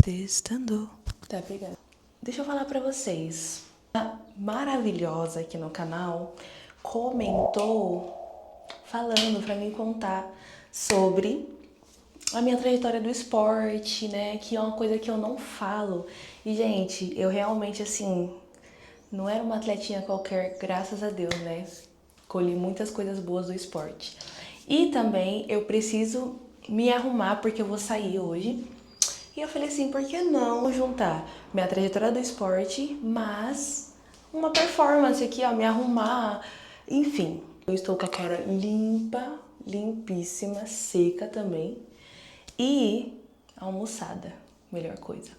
Testando. Tá pegando. Deixa eu falar pra vocês. A maravilhosa aqui no canal comentou falando pra mim contar sobre a minha trajetória do esporte, né? Que é uma coisa que eu não falo. E, gente, eu realmente, assim, não era uma atletinha qualquer, graças a Deus, né? Colhi muitas coisas boas do esporte. E também eu preciso me arrumar porque eu vou sair hoje. E eu falei assim, por que não juntar minha trajetória do esporte, mas uma performance aqui, ó, me arrumar, enfim. Eu estou com a cara limpa, limpíssima, seca também e almoçada, melhor coisa.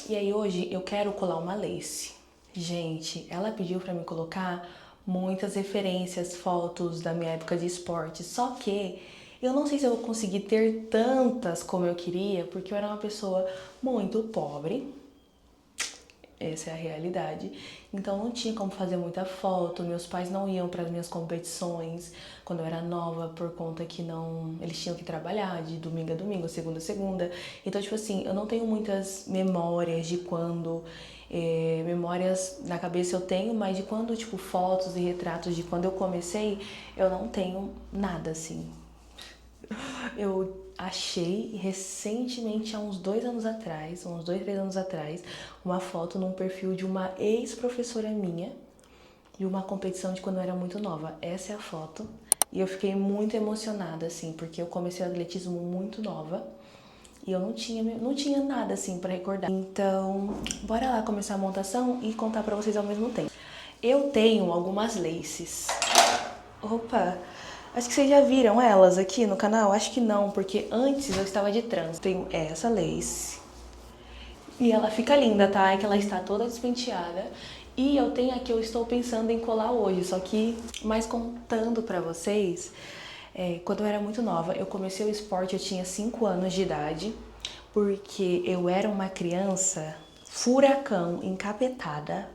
E aí hoje eu quero colar uma lace. Gente, ela pediu pra me colocar muitas referências, fotos da minha época de esporte, só que eu não sei se eu vou conseguir ter tantas como eu queria, porque eu era uma pessoa muito pobre, essa é a realidade. Então não tinha como fazer muita foto, meus pais não iam para as minhas competições quando eu era nova por conta que não, eles tinham que trabalhar de domingo a domingo, segunda a segunda. Então, tipo assim, eu não tenho muitas memórias de quando memórias na cabeça eu tenho, mas de quando, tipo, fotos e retratos de quando eu comecei, eu não tenho nada assim. Eu achei recentemente, há uns 2 anos atrás, uns 2, 3 anos atrás, uma foto num perfil de uma ex-professora minha, de uma competição de quando eu era muito nova. Essa é a foto. E eu fiquei muito emocionada, assim, porque eu comecei o atletismo muito nova. E eu não tinha nada, assim, pra recordar. Então, bora lá começar a montação e contar pra vocês ao mesmo tempo. Eu tenho algumas laces. Opa! Acho que vocês já viram elas aqui no canal? Acho que não, porque antes eu estava de trans. Tenho essa lace. E ela fica linda, tá? É que ela está toda despenteada. E eu tenho a que eu estou pensando em colar hoje, só que, mais contando pra vocês, quando eu era muito nova, eu comecei o esporte, eu tinha 5 anos de idade, porque eu era uma criança furacão, encapetada,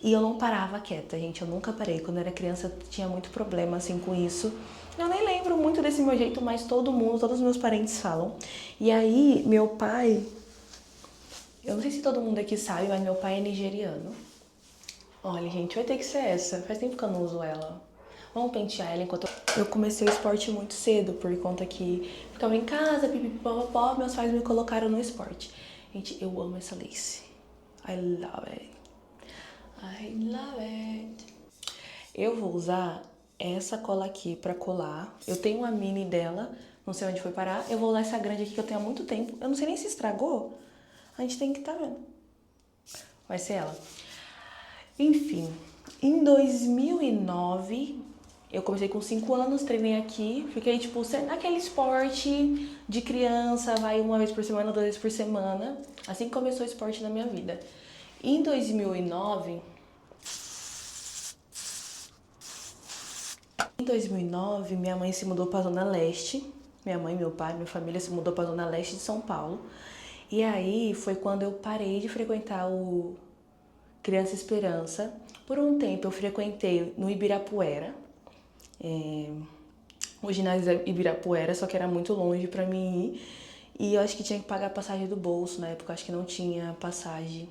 e eu não parava quieta, gente, eu nunca parei. Quando eu era criança, eu tinha muito problema, assim, com isso. Eu nem lembro muito desse meu jeito, mas todo mundo, todos os meus parentes falam. E aí, meu pai, eu não sei se todo mundo aqui sabe, mas meu pai é nigeriano. Olha, gente, vai ter que ser essa. Faz tempo que eu não uso ela. Vamos pentear ela enquanto eu comecei o esporte muito cedo, por conta que ficava em casa, pipipipopopó, meus pais me colocaram no esporte. Gente, eu amo essa lace. I love it. I love it. Eu vou usar essa cola aqui pra colar. Eu tenho uma mini dela, não sei onde foi parar. Eu vou usar essa grande aqui que eu tenho há muito tempo. Eu não sei nem se estragou. A gente tem que estar vendo. Vai ser ela. Enfim, em 2009, eu comecei com 5 anos, treinei aqui, fiquei tipo naquele esporte de criança, vai uma vez por semana, 2 vezes por semana. Assim que começou o esporte na minha vida. Em 2009, minha mãe se mudou para a Zona Leste. Minha mãe, meu pai, minha família se mudou para a Zona Leste de São Paulo. E aí foi quando eu parei de frequentar o Criança Esperança. Por um tempo eu frequentei no Ibirapuera, o ginásio Ibirapuera, só que era muito longe pra mim ir. E eu acho que tinha que pagar a passagem do bolso, na época eu acho que não tinha passagem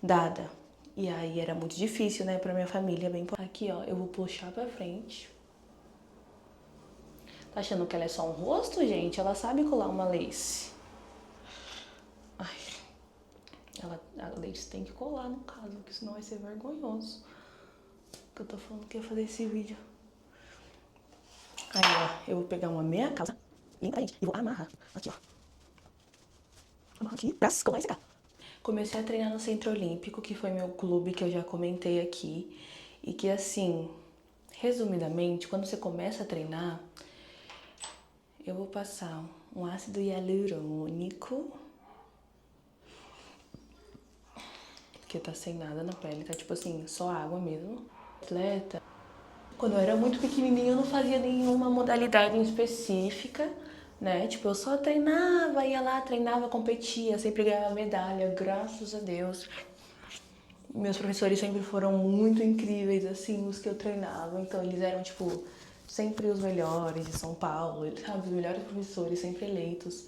dada. E aí era muito difícil, né, pra minha família, bem. Aqui, ó, eu vou puxar pra frente. Tá achando que ela é só um rosto, gente? Ela sabe colar uma lace. Ai, a lace tem que colar, no caso, porque senão vai ser vergonhoso. Que eu tô falando que ia fazer esse vídeo. Aí, ó, eu vou pegar uma meia calça limpa, gente, e vou amarrar aqui, ó. Amarrar aqui pra colar e secar. Comecei a treinar no Centro Olímpico, que foi meu clube que eu já comentei aqui. E que, assim, resumidamente, quando você começa a treinar, eu vou passar um ácido hialurônico, porque tá sem nada na pele, tá tipo assim, só água mesmo. Atleta. Quando eu era muito pequenininha, eu não fazia nenhuma modalidade em específica, né? Tipo, eu só treinava, ia lá, treinava, competia, sempre ganhava medalha, graças a Deus. Meus professores sempre foram muito incríveis, assim, os que eu treinava. Então, eles eram, tipo, sempre os melhores de São Paulo, sabe? Os melhores professores, sempre eleitos.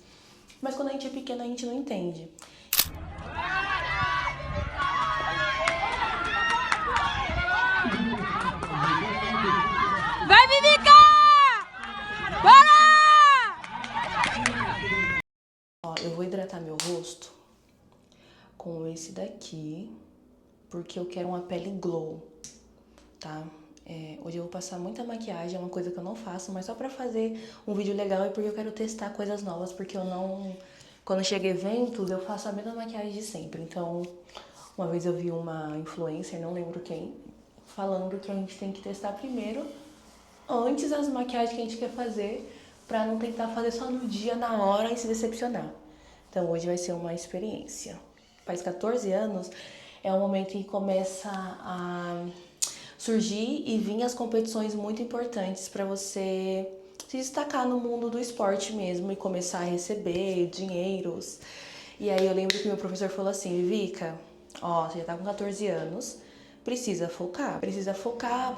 Mas quando a gente é pequeno, a gente não entende. Vai, Vivica! Bora! Ó, eu vou hidratar meu rosto com esse daqui, porque eu quero uma pele glow, tá? Hoje eu vou passar muita maquiagem, é uma coisa que eu não faço, mas só pra fazer um vídeo legal e porque eu quero testar coisas novas, porque eu não... Quando chega eventos, eu faço a mesma maquiagem de sempre. Então, uma vez eu vi uma influencer, não lembro quem, falando que a gente tem que testar primeiro, antes as maquiagens que a gente quer fazer, pra não tentar fazer só no dia, na hora e se decepcionar. Então hoje vai ser uma experiência. Faz 14 anos, é o momento em que começa a surgir e vir as competições muito importantes para você se destacar no mundo do esporte mesmo e começar a receber dinheiros. E aí eu lembro que meu professor falou assim: Vivica, ó, você já tá com 14 anos, precisa focar,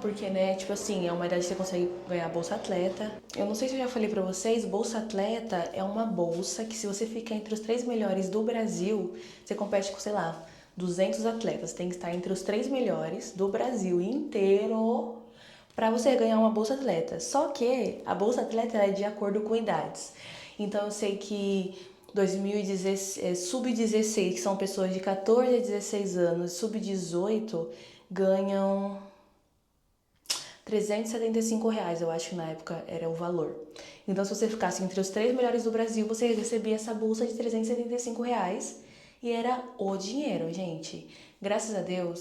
porque, né, tipo assim, é uma idade que você consegue ganhar Bolsa Atleta. Eu não sei se eu já falei pra vocês, Bolsa Atleta é uma bolsa que se você ficar entre os 3 melhores do Brasil, você compete com, sei lá, 200 atletas. Tem que estar entre os 3 melhores do Brasil inteiro para você ganhar uma Bolsa Atleta. Só que a Bolsa Atleta é de acordo com idades. Então eu sei que 2016, sub-16, que são pessoas de 14 a 16 anos, sub-18, ganham R$ 375, eu acho que na época era o valor. Então, se você ficasse entre os 3 melhores do Brasil, você recebia essa bolsa de R$ 375 e era o dinheiro, gente. Graças a Deus,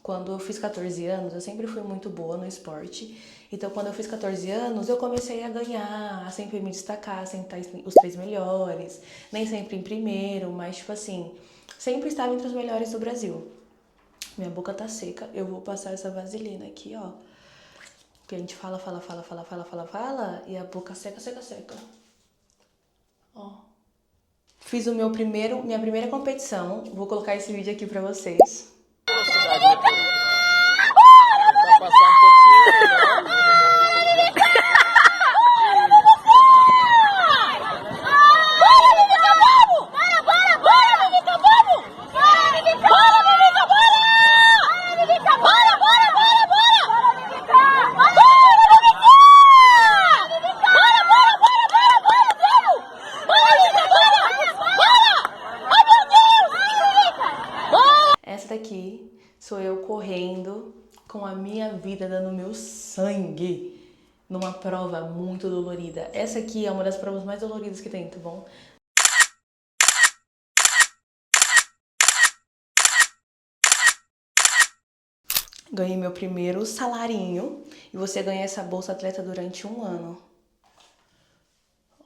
quando eu fiz 14 anos, eu sempre fui muito boa no esporte. Então, quando eu fiz 14 anos, eu comecei a ganhar, a sempre me destacar, sempre estar os 3 melhores. Nem sempre em primeiro, mas, tipo assim, sempre estava entre os melhores do Brasil. Minha boca tá seca, eu vou passar essa vaselina aqui, ó. Porque a gente fala, e a boca seca, seca, seca. Ó. Fiz minha primeira competição. Vou colocar esse vídeo aqui pra vocês. Essa daqui sou eu correndo com a minha vida, dando meu sangue numa prova muito dolorida. Essa aqui é uma das provas mais doloridas que tem, tá bom? Ganhei meu primeiro salarinho e você ganha essa Bolsa Atleta durante 1 ano.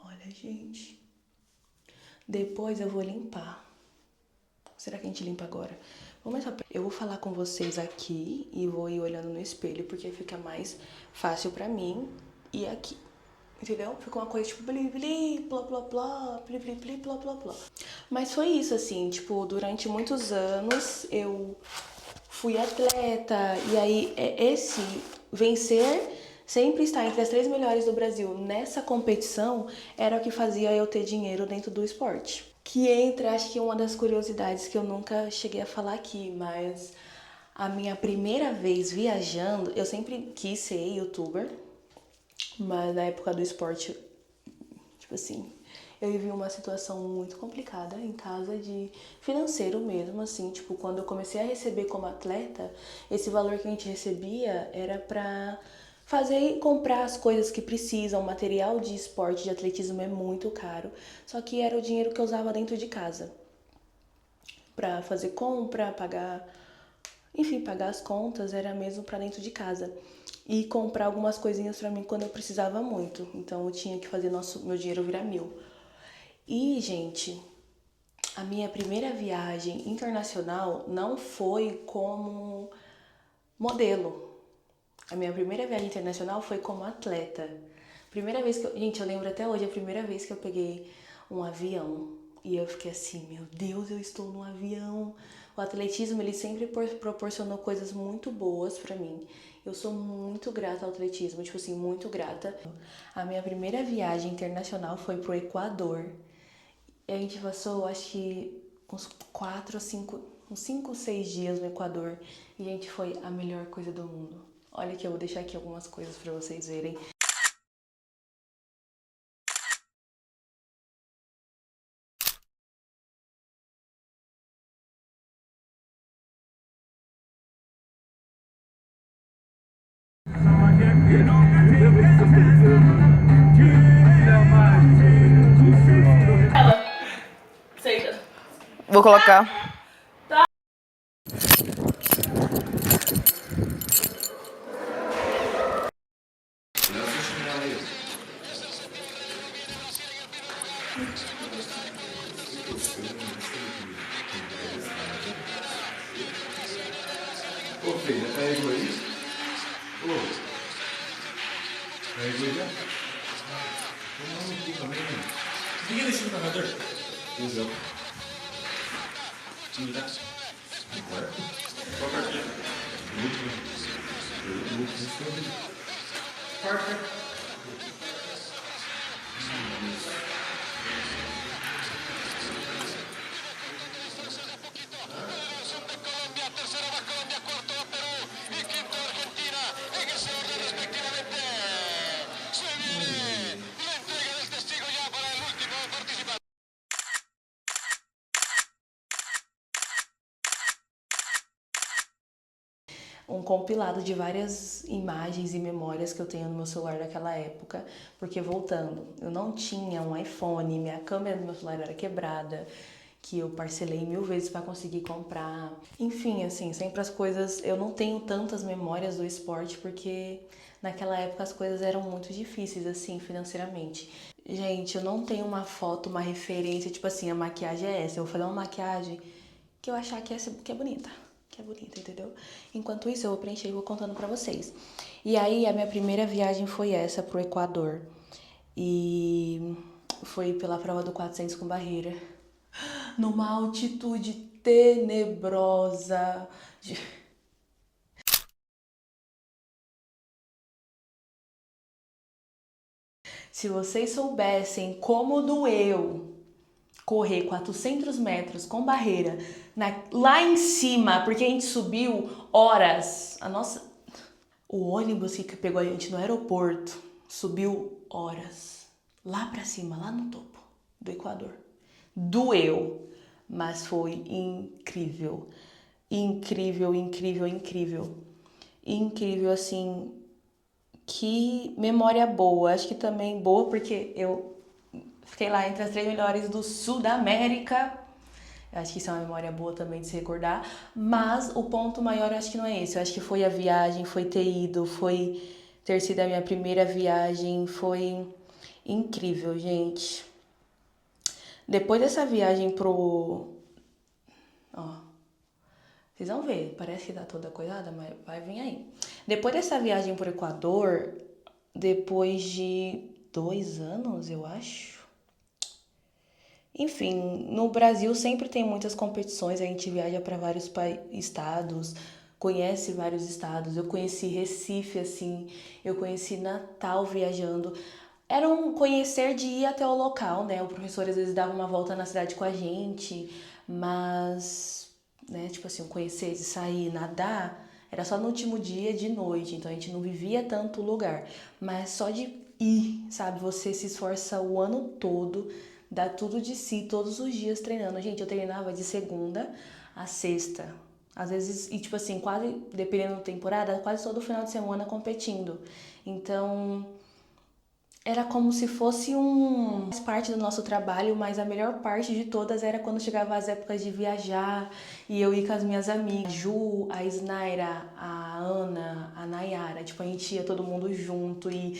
Olha, gente. Depois eu vou limpar. Será que a gente limpa agora? Eu vou falar com vocês aqui e vou ir olhando no espelho, porque fica mais fácil pra mim e aqui. Entendeu? Fica uma coisa tipo bli bli, blá blá blá, bli bli bli, blá blá blá. Mas foi isso, assim, tipo, durante muitos anos eu fui atleta, e aí esse vencer, sempre estar entre as 3 melhores do Brasil nessa competição, era o que fazia eu ter dinheiro dentro do esporte. Que entra, acho que uma das curiosidades que eu nunca cheguei a falar aqui, mas a minha primeira vez viajando, eu sempre quis ser youtuber, mas na época do esporte, tipo assim, eu vivi uma situação muito complicada em casa de financeiro mesmo, assim, tipo, quando eu comecei a receber como atleta, esse valor que a gente recebia era pra fazer e comprar as coisas que precisam, material de esporte, de atletismo é muito caro, só que era o dinheiro que eu usava dentro de casa pra fazer compra, pagar, enfim, pagar as contas, era mesmo pra dentro de casa. E comprar algumas coisinhas pra mim quando eu precisava muito. Então eu tinha que fazer meu dinheiro virar 1.000. E, gente, a minha primeira viagem internacional não foi como modelo. A minha primeira viagem internacional foi como atleta. Primeira vez que eu... Gente, eu lembro até hoje a primeira vez que eu peguei um avião. E eu fiquei assim, meu Deus, eu estou num avião. O atletismo, ele sempre proporcionou coisas muito boas pra mim. Eu sou muito grata ao atletismo, tipo assim, muito grata. A minha primeira viagem internacional foi pro Equador. E a gente passou, acho que uns 4 ou 5, uns 5, 6 dias no Equador. E, gente, foi a melhor coisa do mundo. Olha que eu vou deixar aqui algumas coisas pra vocês verem. Vou colocar. Ô, filha, carregou aí? Ô, carregou já? Toma no cu também, né? Liga nesse narrador. Exato. Me dá. Agora? Qual cartinha? Último. Parker. Um compilado de várias imagens e memórias que eu tenho no meu celular daquela época, porque voltando, eu não tinha um iPhone, minha câmera do meu celular era quebrada, que eu parcelei 1000 vezes para conseguir comprar. Enfim, assim, sempre as coisas, eu não tenho tantas memórias do esporte porque naquela época as coisas eram muito difíceis assim, financeiramente. Gente, eu não tenho uma foto, uma referência, tipo assim, a maquiagem é essa, eu vou fazer uma maquiagem que eu achar que é bonita. Que é bonita, entendeu? Enquanto isso, eu vou preencher e vou contando pra vocês. E aí, a minha primeira viagem foi essa, pro Equador. E foi pela prova do 400 com barreira. Numa altitude tenebrosa. Se vocês soubessem como doeu correr 400 metros com barreira lá em cima, porque a gente subiu horas. O ônibus que pegou a gente no aeroporto subiu horas lá pra cima, lá no topo do Equador. Doeu, mas foi incrível. Incrível, incrível, incrível. Incrível, assim, que memória boa. Acho que também boa porque eu fiquei lá entre as 3 melhores do Sul da América. Eu acho que isso é uma memória boa também de se recordar. Mas o ponto maior eu acho que não é esse. Eu acho que foi a viagem, foi ter ido, foi ter sido a minha primeira viagem. Foi incrível, gente. Depois dessa viagem pro... Ó, vocês vão ver, parece que tá toda coisada, mas vai vir aí. Depois dessa viagem pro Equador, depois de 2 anos, eu acho. Enfim, no Brasil sempre tem muitas competições, a gente viaja para vários estados, conhece vários estados. Eu conheci Recife, assim, eu conheci Natal viajando. Era um conhecer de ir até o local, né? O professor às vezes dava uma volta na cidade com a gente, mas, né, tipo assim, conhecer de sair, nadar, era só no último dia de noite, então a gente não vivia tanto o lugar. Mas só de ir, sabe? Você se esforça o ano todo, dá tudo de si, todos os dias treinando. Gente, eu treinava de segunda a sexta. Às vezes, e tipo assim, quase, dependendo da temporada, quase todo final de semana competindo. Então, era como se fosse parte do nosso trabalho, mas a melhor parte de todas era quando chegava as épocas de viajar e eu ia com as minhas amigas, a Ju, a Snaira, a Ana, a Nayara, tipo, a gente ia todo mundo junto e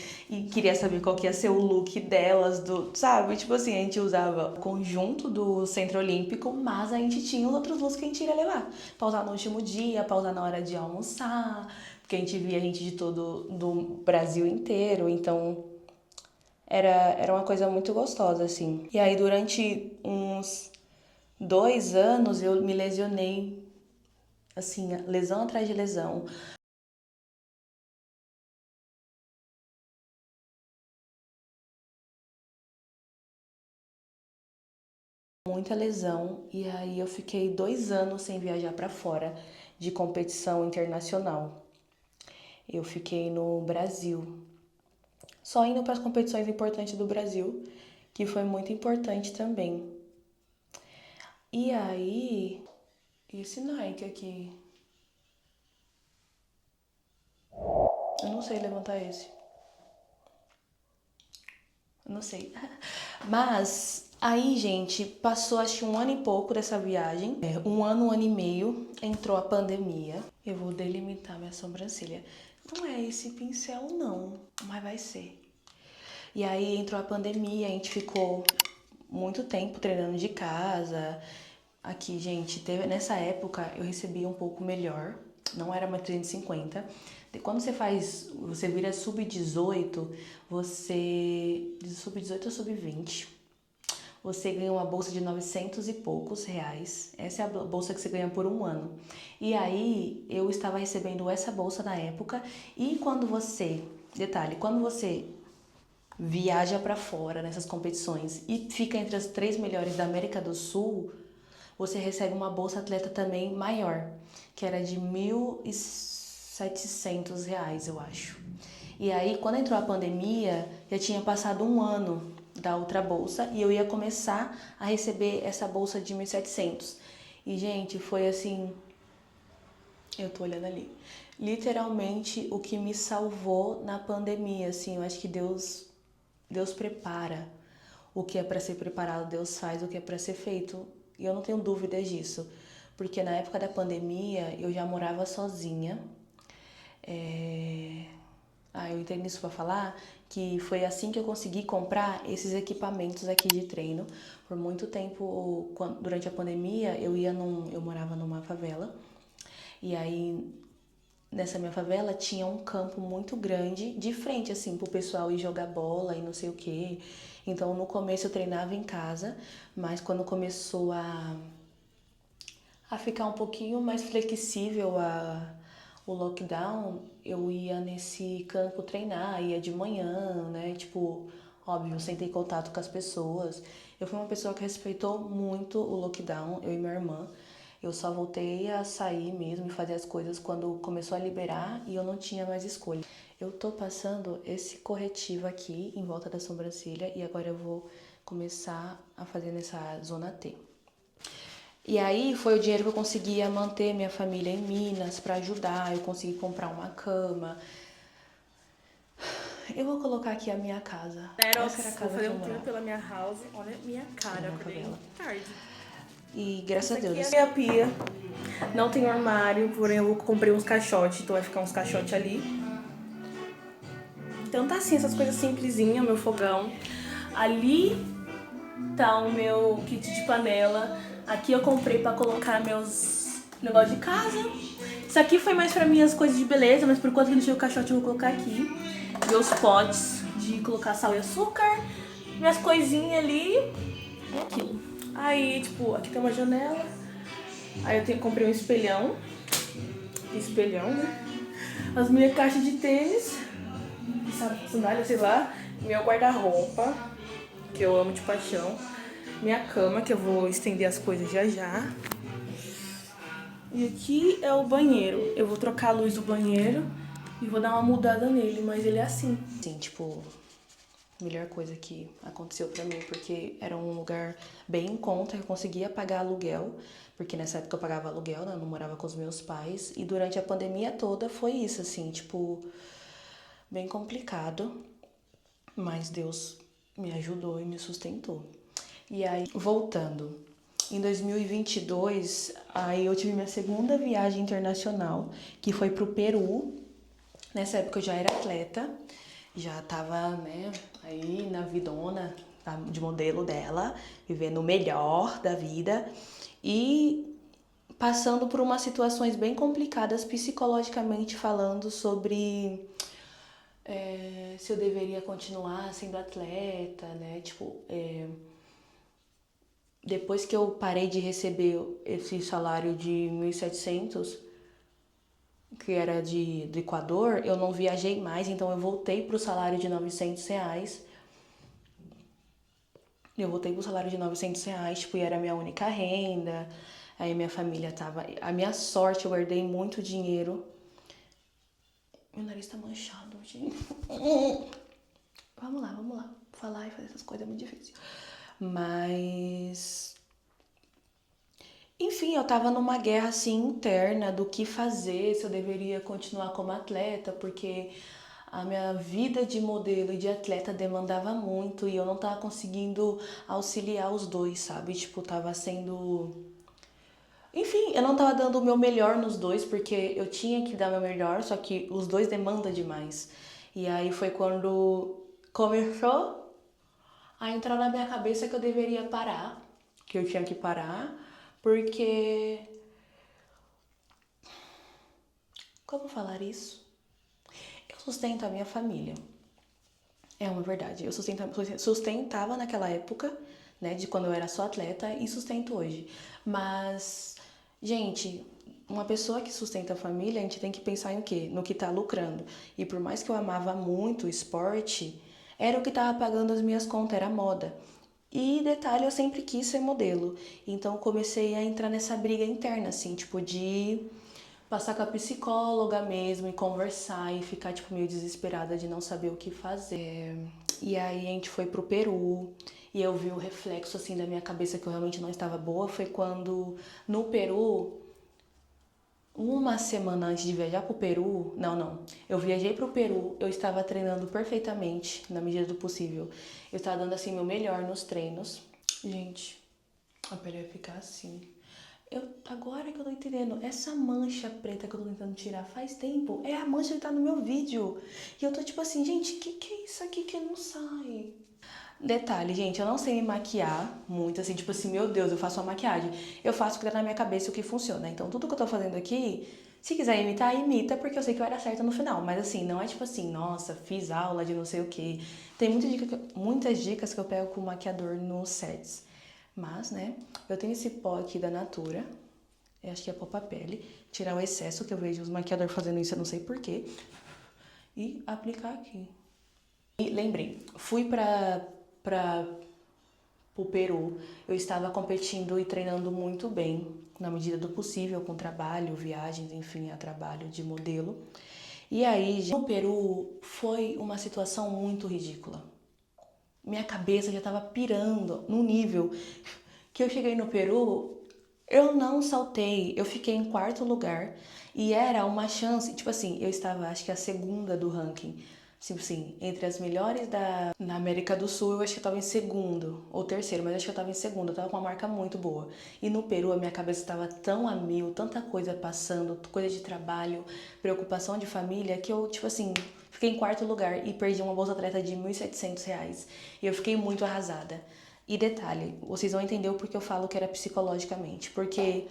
queria saber qual que ia ser o look delas, sabe? Tipo assim, a gente usava o conjunto do Centro Olímpico, mas a gente tinha os outros looks que a gente iria levar. Pra usar no último dia, pra usar na hora de almoçar, porque a gente via gente de todo do Brasil inteiro, então era uma coisa muito gostosa, assim. E aí, durante uns 2 anos, eu me lesionei, assim, lesão atrás de lesão. muita lesão e aí eu fiquei 2 anos sem viajar para fora de competição internacional. Eu fiquei no Brasil, só indo para as competições importantes do Brasil, que foi muito importante também. E aí, esse Nike aqui, eu não sei levantar esse. Eu não sei. Mas aí, gente, passou acho que 1 ano e pouco dessa viagem. 1 ano e meio, entrou a pandemia. Eu vou delimitar minha sobrancelha. Não é esse pincel não, mas vai ser. E aí entrou a pandemia, a gente ficou muito tempo treinando de casa. Aqui, gente, nessa época eu recebia um pouco melhor, não era mais 350. Quando você vira sub-18, sub-18 ou sub-20, você ganha uma bolsa de 900 e poucos reais. Essa é a bolsa que você ganha por 1 ano. E aí, eu estava recebendo essa bolsa na época. E quando você viaja para fora nessas competições e fica entre as 3 melhores da América do Sul, você recebe uma bolsa atleta também maior, que era de 1.700 reais, eu acho. E aí, quando entrou a pandemia, já tinha passado 1 ano da outra bolsa e eu ia começar a receber essa bolsa de 1.700. E, gente, foi assim, eu tô olhando ali, literalmente o que me salvou na pandemia, assim, eu acho que Deus prepara o que é para ser preparado, Deus faz o que é para ser feito. E eu não tenho dúvidas disso, porque na época da pandemia eu já morava sozinha. Eu entrei nisso para falar que foi assim que eu consegui comprar esses equipamentos aqui de treino. Por muito tempo, durante a pandemia, eu morava numa favela. E aí, nessa minha favela, tinha um campo muito grande, de frente, assim, pro pessoal ir jogar bola e não sei o quê. Então, no começo eu treinava em casa, mas quando começou a ficar um pouquinho mais flexível o lockdown, eu ia nesse campo treinar, ia de manhã, né? Tipo, óbvio, sem ter contato com as pessoas. Eu fui uma pessoa que respeitou muito o lockdown, eu e minha irmã. Eu só voltei a sair mesmo e fazer as coisas quando começou a liberar e eu não tinha mais escolha. Eu tô passando esse corretivo aqui em volta da sobrancelha e agora eu vou começar a fazer nessa zona T. E aí foi o dinheiro que eu conseguia manter minha família em Minas para ajudar, eu consegui comprar uma cama. Eu vou colocar aqui a minha casa. Essa era a casa Vou que fazer eu um tour morava. pela minha house. Olha minha cara, Na acordei favela. tarde. E graças a Deus. Aqui é a minha pia. Não tem armário, porém eu comprei uns caixotes, então vai ficar uns caixotes ali. Então tá assim, essas coisas simplesinhas, meu fogão. Ali tá o meu kit de panela. Aqui eu comprei pra colocar meus negócios de casa. Isso aqui foi mais pra minhas coisas de beleza, mas por enquanto que eu deixei o caixote eu vou colocar aqui. Meus potes de colocar sal e açúcar. Minhas coisinhas ali. E aquilo. Aí, tipo, aqui tem uma janela. Aí eu comprei um espelhão. Espelhão, né? As minhas caixas de tênis. Sandália, sei lá. Meu guarda-roupa, que eu amo de paixão. Minha cama, que eu vou estender as coisas já já. E aqui é o banheiro. Eu vou trocar a luz do banheiro e vou dar uma mudada nele, mas ele é assim. Sim, tipo, melhor coisa que aconteceu pra mim, porque era um lugar bem em conta, eu conseguia pagar aluguel, porque nessa época eu pagava aluguel, né? Eu não morava com os meus pais. E durante a pandemia toda foi isso, assim, tipo, bem complicado. Mas Deus me ajudou e me sustentou. E aí, voltando, em 2022, aí eu tive minha segunda viagem internacional, que foi pro Peru. Nessa época eu já era atleta, já tava, né, aí na vidona de modelo dela, vivendo o melhor da vida e passando por umas situações bem complicadas psicologicamente falando sobre se eu deveria continuar sendo atleta, né? Tipo, depois que eu parei de receber esse salário de 1.700, que era do Equador, eu não viajei mais, então eu voltei pro salário de 900 reais. Eu voltei com o salário de R$ 900, tipo, e era a minha única renda. Aí minha família tava... A minha sorte, eu guardei muito dinheiro. Meu nariz tá manchado, gente. Vamos lá. Falar e fazer essas coisas é muito difícil. Mas... Enfim, eu tava numa guerra, assim, interna do que fazer, se eu deveria continuar como atleta, porque a minha vida de modelo e de atleta demandava muito e eu não tava conseguindo auxiliar os dois, sabe? Tipo, tava sendo... Enfim, eu não tava dando o meu melhor nos dois, porque eu tinha que dar meu melhor, só que os dois demandam demais. E aí foi quando começou a entrar na minha cabeça que eu deveria parar, que eu tinha que parar, porque... Como falar isso? Eu sustento a minha família. É uma verdade. Eu sustentava naquela época, né, de quando eu era só atleta, e sustento hoje. Mas, gente, uma pessoa que sustenta a família, a gente tem que pensar em o quê? No que tá lucrando. E por mais que eu amava muito o esporte, era o que tava pagando as minhas contas, era moda. E detalhe, eu sempre quis ser modelo. Então comecei a entrar nessa briga interna, assim, tipo, de passar com a psicóloga mesmo e conversar e ficar, tipo, meio desesperada de não saber o que fazer. E aí a gente foi pro Peru e eu vi o reflexo, assim, da minha cabeça que eu realmente não estava boa. Foi quando, no Peru, uma semana antes de viajar pro Peru... Não. Eu viajei pro Peru, eu estava treinando perfeitamente, na medida do possível. Eu estava dando, assim, meu melhor nos treinos. Gente, a pele vai ficar assim. Agora que eu tô entendendo, essa mancha preta que eu tô tentando tirar faz tempo, é a mancha que tá no meu vídeo. E eu tô tipo assim, gente, que é isso aqui que não sai? Detalhe, gente, eu não sei me maquiar muito, assim, tipo assim, meu Deus, eu faço uma maquiagem. Eu faço o que tá na minha cabeça e o que funciona. Então, tudo que eu tô fazendo aqui, se quiser imitar, imita, porque eu sei que vai dar certo no final. Mas assim, não é tipo assim, nossa, fiz aula de não sei o que. Tem muitas dicas que eu pego com o maquiador nos sets. Mas, né, eu tenho esse pó aqui da Natura, eu acho que é pó pra pele, tirar o excesso, que eu vejo os maquiadores fazendo isso, eu não sei porquê, e aplicar aqui. E lembrei, fui pro Peru, eu estava competindo e treinando muito bem, na medida do possível, com trabalho, viagens, enfim, a trabalho de modelo. E aí, no Peru, foi uma situação muito ridícula. Minha cabeça já tava pirando num nível que eu cheguei no Peru, eu não saltei, eu fiquei em quarto lugar e era uma chance, tipo assim, eu estava acho que a segunda do ranking, tipo assim, entre as melhores na América do Sul, eu acho que eu tava em segundo ou terceiro, mas acho que eu tava em segundo, eu tava com uma marca muito boa. E no Peru a minha cabeça estava tão a mil, tanta coisa passando, coisa de trabalho, preocupação de família, que eu, tipo assim, fiquei em quarto lugar e perdi uma bolsa atleta de R$ 1.700. E eu fiquei muito arrasada. E detalhe, vocês vão entender o porquê eu falo que era psicologicamente. Porque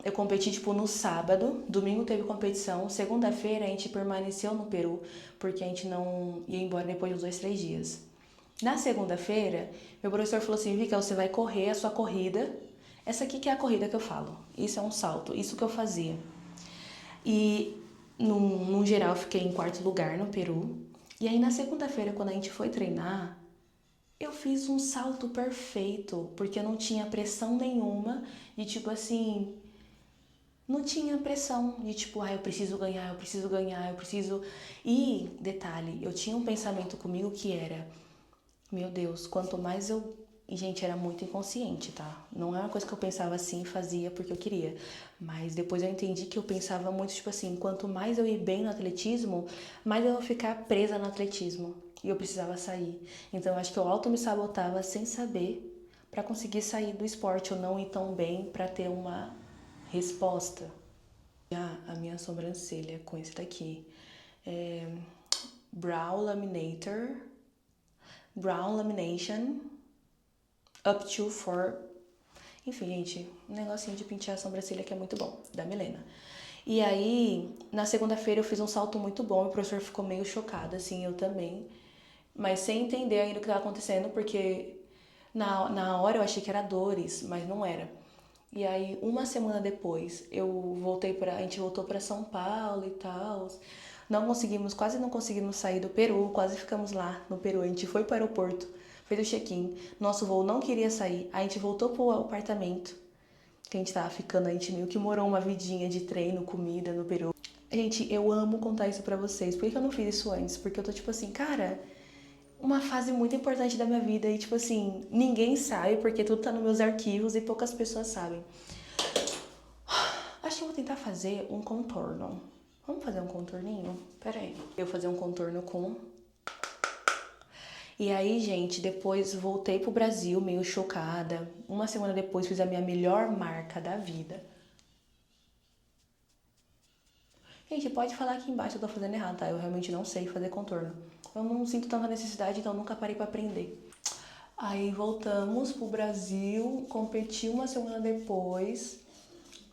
eu competi, tipo, no sábado, domingo teve competição, segunda-feira a gente permaneceu no Peru, porque a gente não ia embora depois de uns 2, 3 dias. Na segunda-feira, meu professor falou assim, Vika, você vai correr a sua corrida. Essa aqui que é a corrida que eu falo. Isso é um salto, isso que eu fazia. E, no geral, eu fiquei em quarto lugar no Peru. E aí, na segunda-feira, quando a gente foi treinar, eu fiz um salto perfeito, porque eu não tinha pressão nenhuma de tipo assim, não tinha pressão de tipo, eu preciso ganhar, eu preciso ganhar, eu preciso... E, detalhe, eu tinha um pensamento comigo que era, meu Deus, quanto mais eu... E, gente, era muito inconsciente, tá? Não é uma coisa que eu pensava assim e fazia porque eu queria. Mas depois eu entendi que eu pensava muito, tipo assim, quanto mais eu ir bem no atletismo, mais eu vou ficar presa no atletismo. E eu precisava sair. Então eu acho que eu auto me sabotava sem saber pra conseguir sair do esporte ou não ir tão bem pra ter uma resposta. A minha sobrancelha com esse daqui é Brow Lamination Up to for... Enfim, gente, um negocinho de pentear a sobrancelha que é muito bom, da Milena. E aí, na segunda-feira eu fiz um salto muito bom, o professor ficou meio chocado, assim, eu também. Mas sem entender ainda o que estava acontecendo, porque na hora eu achei que era dores, mas não era. E aí, uma semana depois, a gente voltou para São Paulo e tal. Quase não conseguimos sair do Peru, quase ficamos lá no Peru. A gente foi para o aeroporto fez o check-in, nosso voo não queria sair, a gente voltou pro apartamento que a gente tava ficando, a gente meio que morou uma vidinha de treino, comida no Peru. Gente, eu amo contar isso pra vocês. Por que eu não fiz isso antes? Porque eu tô tipo assim, cara, uma fase muito importante da minha vida e tipo assim, ninguém sabe porque tudo tá nos meus arquivos e poucas pessoas sabem. Acho que eu vou tentar fazer um contorno. Vamos fazer um contorninho? Pera aí. Eu vou fazer um contorno com... E aí, gente, depois voltei pro Brasil meio chocada. Uma semana depois fiz a minha melhor marca da vida. Gente, pode falar aqui embaixo que eu tô fazendo errado, tá? Eu realmente não sei fazer contorno. Eu não sinto tanta necessidade, então nunca parei pra aprender. Aí voltamos pro Brasil, competi uma semana depois.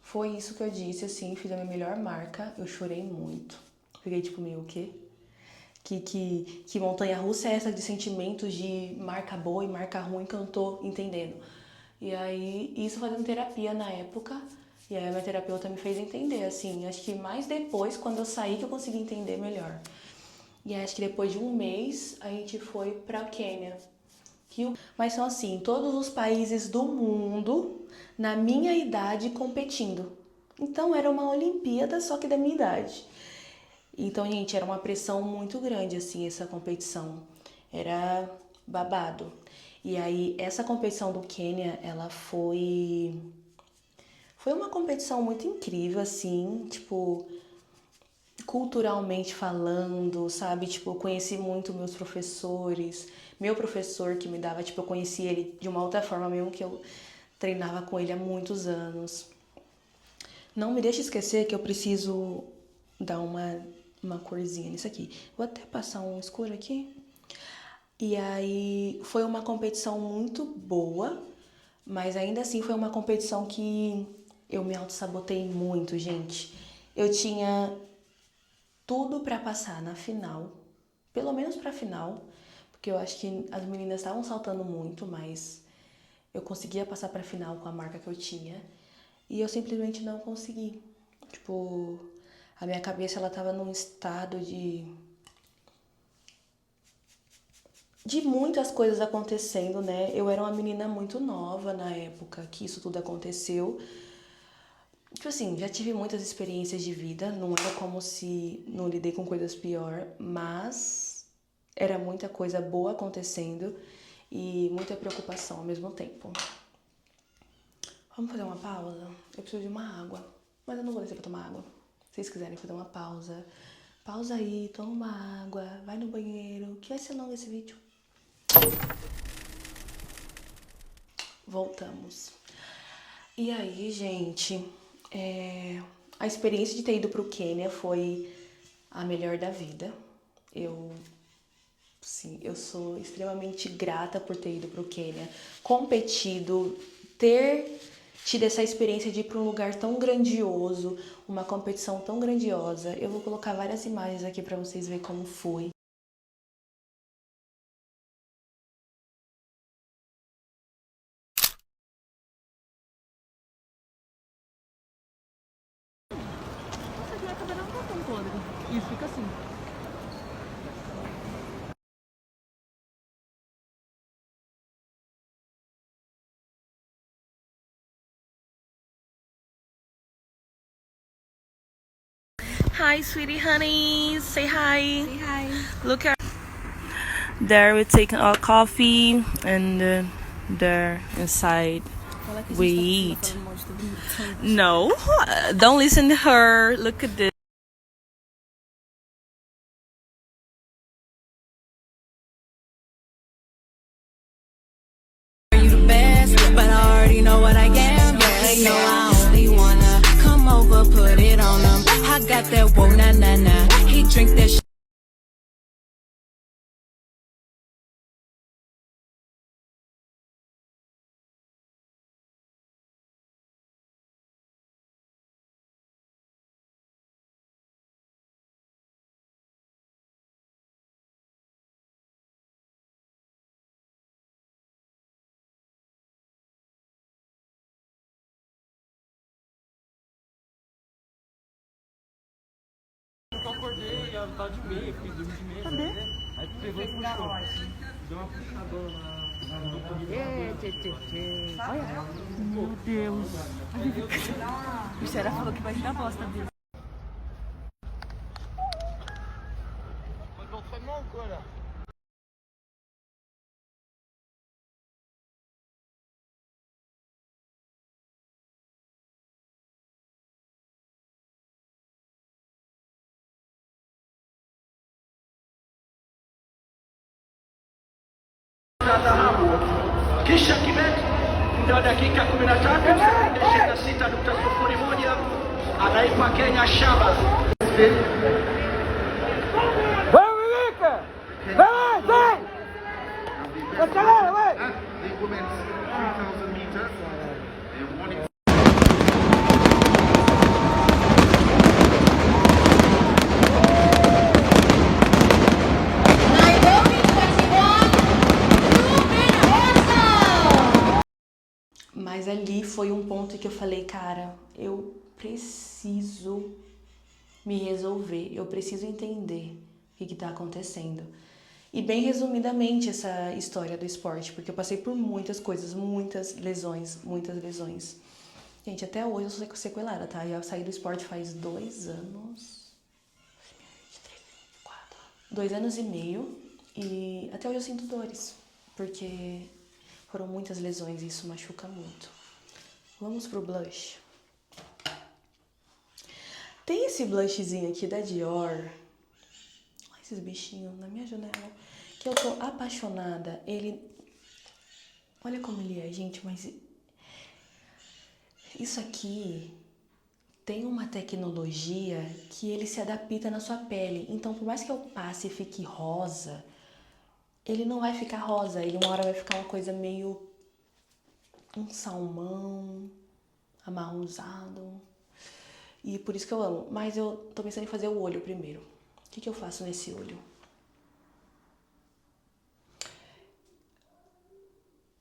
Foi isso que eu disse, assim, fiz a minha melhor marca. Eu chorei muito. Fiquei tipo, meio o quê? Que montanha-russa é essa de sentimentos de marca boa e marca ruim que eu não tô entendendo. E aí, isso fazendo terapia na época. E aí a minha terapeuta me fez entender, assim, acho que mais depois, quando eu saí, que eu consegui entender melhor. E aí, acho que depois de um mês, a gente foi pra Quênia. Mas são assim, todos os países do mundo, na minha idade, competindo. Então era uma Olimpíada, só que da minha idade. Então, gente, era uma pressão muito grande, assim, essa competição. Era babado. E aí, essa competição do Quênia, ela foi uma competição muito incrível, assim, tipo, culturalmente falando, sabe? Tipo, eu conheci muito meus professores. Meu professor que me dava, tipo, eu conheci ele de uma outra forma mesmo que eu treinava com ele há muitos anos. Não me deixe esquecer que eu preciso dar uma corzinha nisso aqui. Vou até passar um escuro aqui. E aí foi uma competição muito boa, mas ainda assim foi uma competição que eu me auto-sabotei muito, gente. Eu tinha tudo pra passar na final, pelo menos pra final, porque eu acho que as meninas estavam saltando muito, mas eu conseguia passar pra final com a marca que eu tinha. E eu simplesmente não consegui. Tipo, a minha cabeça ela tava num estado de muitas coisas acontecendo, né? Eu era uma menina muito nova na época que isso tudo aconteceu. Tipo assim, já tive muitas experiências de vida, não era como se não lidei com coisas pior, mas era muita coisa boa acontecendo e muita preocupação ao mesmo tempo. Vamos fazer uma pausa? Eu preciso de uma água, mas eu não vou descer pra tomar água. Se vocês quiserem fazer uma pausa, pausa aí, toma uma água, vai no banheiro, que vai ser longo esse vídeo. Voltamos. E aí, gente, a experiência de ter ido pro Quênia foi a melhor da vida. Sim, eu sou extremamente grata por ter ido pro Quênia, competido, ter tido essa experiência de ir para um lugar tão grandioso, uma competição tão grandiosa. Eu vou colocar várias imagens aqui para vocês verem como foi. Isso fica assim. Hi, sweetie honey. Say hi. Say hi. Look at there. We're taking our coffee, and there inside we eat. No, don't listen to her. Look at this. You the best, but I already know what I am. Yeah, they know I only wanna come over, put it on them. I got that whoa na na na. He drink that shit. Eu acordei e ela tava de meia, fiquei dormindo de meia. Cadê? Aí pegou e puxou. Deu uma puxadona na... Meu Deus. O Xera falou que vai dar bosta dele. Kisha Kibet ndio dakika 13 26.01 anaipa Kenya Shaba. Mas ali foi um ponto que eu falei, cara, eu preciso me resolver, eu preciso entender o que tá acontecendo. E bem resumidamente essa história do esporte, porque eu passei por muitas coisas, muitas lesões. Gente, até hoje eu sou sequelada, tá? Eu saí do esporte faz 2 anos... 2 anos e meio, e até hoje eu sinto dores, porque foram muitas lesões e isso machuca muito. Vamos pro blush. Tem esse blushzinho aqui da Dior. Olha esses bichinhos na minha janela. Que eu tô apaixonada. Ele... Olha como ele é, gente, mas... Isso aqui tem uma tecnologia que ele se adapta na sua pele. Então, por mais que eu passe e fique rosa, ele não vai ficar rosa. Ele uma hora vai ficar uma coisa meio... um salmão, amarronzado. E por isso que eu amo. Mas eu tô pensando em fazer o olho primeiro. O que eu faço nesse olho?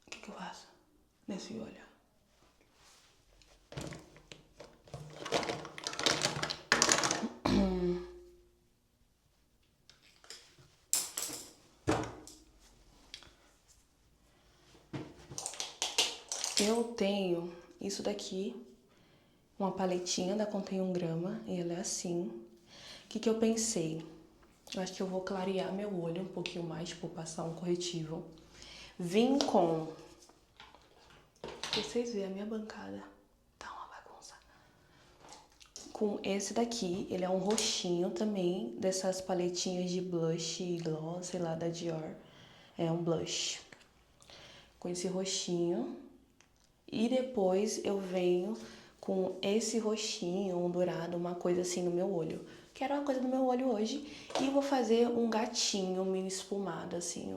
O que eu faço nesse olho? Eu tenho isso daqui, uma paletinha da Contém 1 grama, e ela é assim. O que eu pensei? Eu acho que eu vou clarear meu olho um pouquinho mais, tipo, passar um corretivo. Vim com... Pra vocês verem a minha bancada. Tá uma bagunça. Com esse daqui, ele é um roxinho também, dessas paletinhas de blush e gloss, sei lá, da Dior. É um blush. Com esse roxinho. E depois eu venho com esse roxinho, um dourado, uma coisa assim no meu olho. Quero uma coisa no meu olho hoje. E vou fazer um gatinho meio espumado, assim.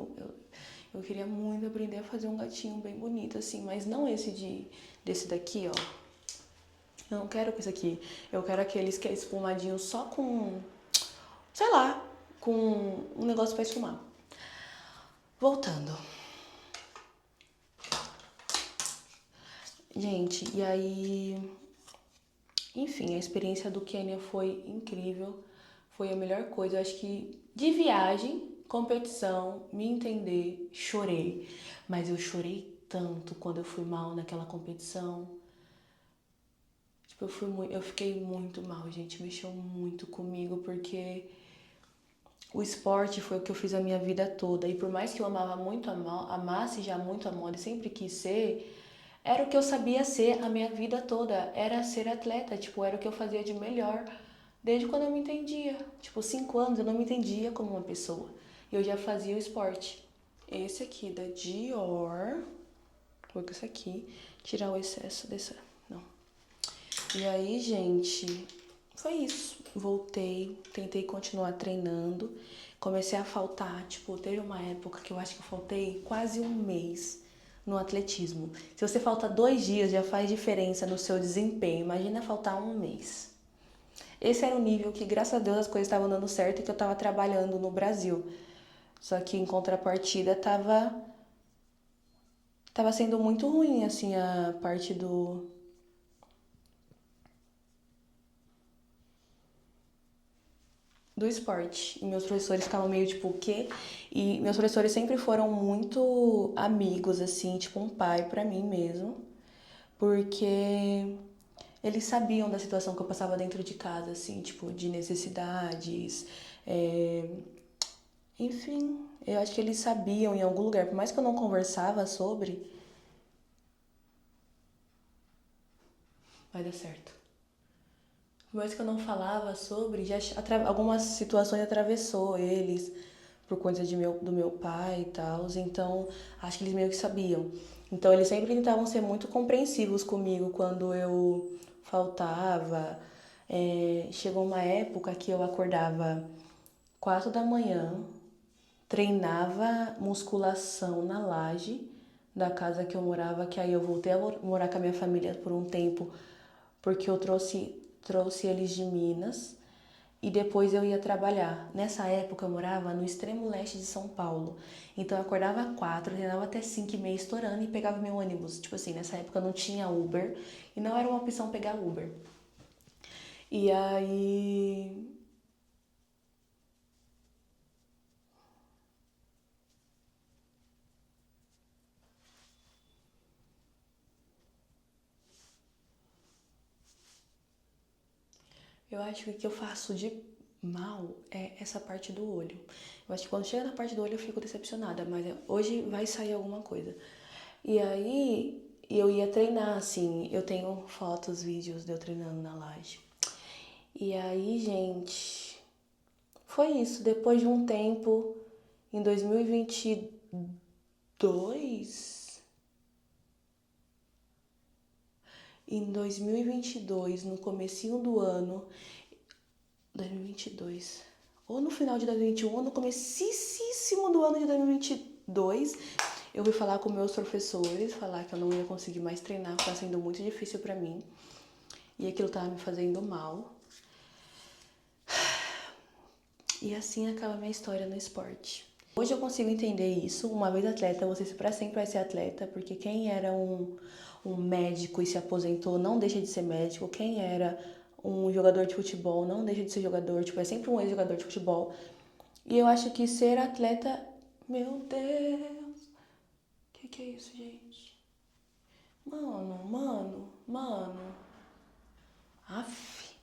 Eu queria muito aprender a fazer um gatinho bem bonito, assim. Mas não desse daqui, ó. Eu não quero com esse aqui. Eu quero aqueles que é espumadinho só com... sei lá, com um negócio pra esfumar. Voltando. Gente, e aí, enfim, a experiência do Quênia foi incrível, foi a melhor coisa. Eu acho que de viagem, competição, me entender, chorei. Mas eu chorei tanto quando eu fui mal naquela competição. Tipo, eu fiquei muito mal, gente, mexeu muito comigo, porque o esporte foi o que eu fiz a minha vida toda. E por mais que eu amasse já muito a moda e sempre quis ser... Era o que eu sabia ser a minha vida toda, era ser atleta, tipo, era o que eu fazia de melhor desde quando eu me entendia. Tipo, 5 anos eu não me entendia como uma pessoa, e eu já fazia o esporte. Esse aqui da Dior, vou com esse aqui, tirar o excesso dessa, não. E aí, gente, foi isso. Voltei, tentei continuar treinando, comecei a faltar, tipo, teve uma época que eu acho que eu faltei quase um mês no atletismo. Se você falta 2 dias, já faz diferença no seu desempenho. Imagina faltar um mês. Esse era o nível que, graças a Deus, as coisas estavam dando certo e que eu estava trabalhando no Brasil. Só que, em contrapartida, tava sendo muito ruim, assim, a parte do... do esporte. E meus professores ficavam meio tipo, o quê? E meus professores sempre foram muito amigos, assim, tipo um pai pra mim mesmo. Porque eles sabiam da situação que eu passava dentro de casa, assim, tipo, de necessidades. Enfim, eu acho que eles sabiam em algum lugar. Por mais que eu não conversava sobre, vai dar certo. Por mais que eu não falava sobre, já algumas situações atravessou eles por conta do meu pai e tal. Então, acho que eles meio que sabiam. Então, eles sempre tentavam ser muito compreensivos comigo quando eu faltava. Chegou uma época que eu acordava 4 da manhã, treinava musculação na laje da casa que eu morava, que aí eu voltei a morar com a minha família por um tempo, porque eu trouxe eles de Minas e depois eu ia trabalhar. Nessa época eu morava no extremo leste de São Paulo, então eu acordava às 4, treinava até 5h30 estourando e pegava meu ônibus. Tipo assim, nessa época não tinha Uber e não era uma opção pegar Uber. E aí eu acho que o que eu faço de mal é essa parte do olho. Eu acho que quando chega na parte do olho eu fico decepcionada, mas hoje vai sair alguma coisa. E aí eu ia treinar, assim, eu tenho fotos, vídeos de eu treinando na laje. E aí, gente, foi isso. Depois de um tempo, em 2022, no comecinho do ano, 2022, ou no final de 2021, ou no comecíssimo do ano de 2022, eu fui falar com meus professores, falar que eu não ia conseguir mais treinar, porque estava sendo muito difícil pra mim, e aquilo tava me fazendo mal. E assim acaba a minha história no esporte. Hoje eu consigo entender isso. Uma vez atleta, você pra sempre vai ser atleta, porque quem era um médico e se aposentou não deixa de ser médico. Quem era um jogador de futebol não deixa de ser jogador. Tipo, é sempre um ex-jogador de futebol. E eu acho que ser atleta... Meu Deus! Que é isso, gente? Mano. Aff.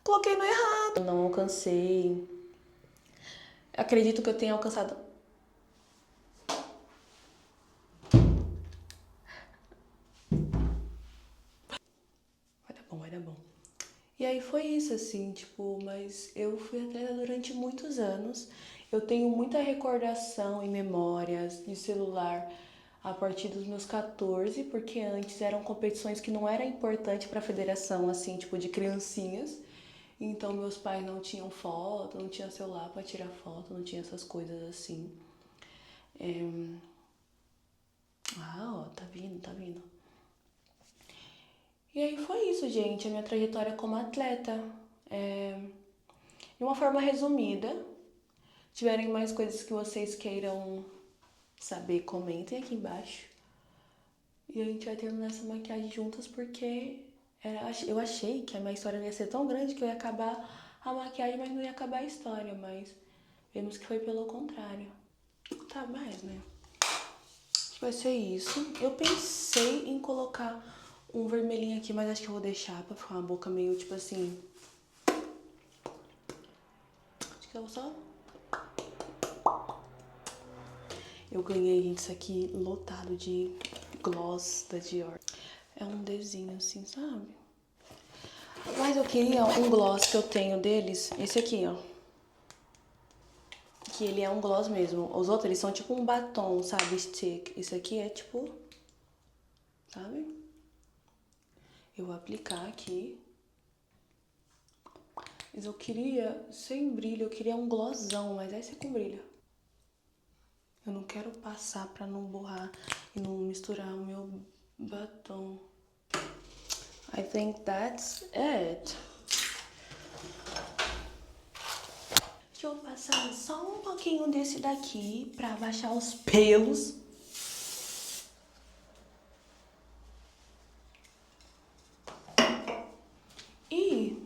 Coloquei no errado. Eu não alcancei. Acredito que eu tenha alcançado. Vai dar bom. E aí foi isso, assim, tipo, mas eu fui atleta durante muitos anos. Eu tenho muita recordação e memórias de celular a partir dos meus 14, porque antes eram competições que não era importante para a federação, assim, tipo, de criancinhas. Então meus pais não tinham foto, não tinha celular para tirar foto, não tinha essas coisas assim. Ó, tá vindo. E aí foi isso, gente, a minha trajetória como atleta. De uma forma resumida. Se tiverem mais coisas que vocês queiram saber, comentem aqui embaixo. E a gente vai terminar essa maquiagem juntas porque eu achei que a minha história ia ser tão grande que eu ia acabar a maquiagem, mas não ia acabar a história. Mas vemos que foi pelo contrário. Tá mais, né? Vai ser isso. Eu pensei em colocar um vermelhinho aqui, mas acho que eu vou deixar pra ficar uma boca meio tipo assim. Acho que eu vou só. Eu ganhei, gente, isso aqui lotado de gloss da Dior. É um desenho assim, sabe? Mas eu queria um gloss que eu tenho deles, esse aqui, ó. Que ele é um gloss mesmo. Os outros, eles são tipo um batom, sabe? Stick. Esse aqui é tipo... Sabe? Eu vou aplicar aqui. Mas eu queria, sem brilho, eu queria um glossão, mas esse é com brilho. Eu não quero passar pra não borrar e não misturar o meu batom. I think that's it. Deixa eu passar só um pouquinho desse daqui pra baixar os pelos. E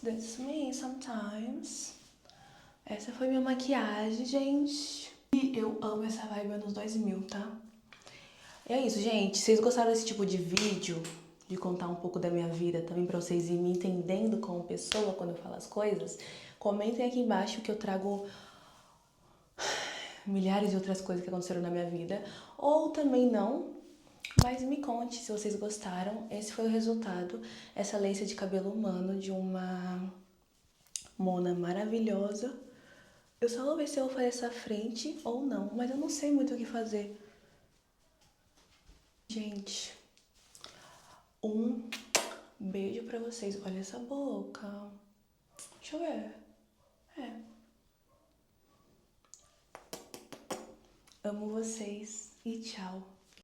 That's me sometimes. Essa foi minha maquiagem, gente. E eu amo essa vibe anos 2000, tá? E é isso, gente. Se vocês gostaram desse tipo de vídeo, de contar um pouco da minha vida também pra vocês irem me entendendo como pessoa quando eu falo as coisas, comentem aqui embaixo que eu trago milhares de outras coisas que aconteceram na minha vida. Ou também não, mas me conte se vocês gostaram. Esse foi o resultado. Essa lace de cabelo humano de uma mona maravilhosa. Eu só vou ver se eu vou fazer essa frente ou não, mas eu não sei muito o que fazer. Gente, um beijo pra vocês. Olha essa boca. Deixa eu ver. Amo vocês e tchau.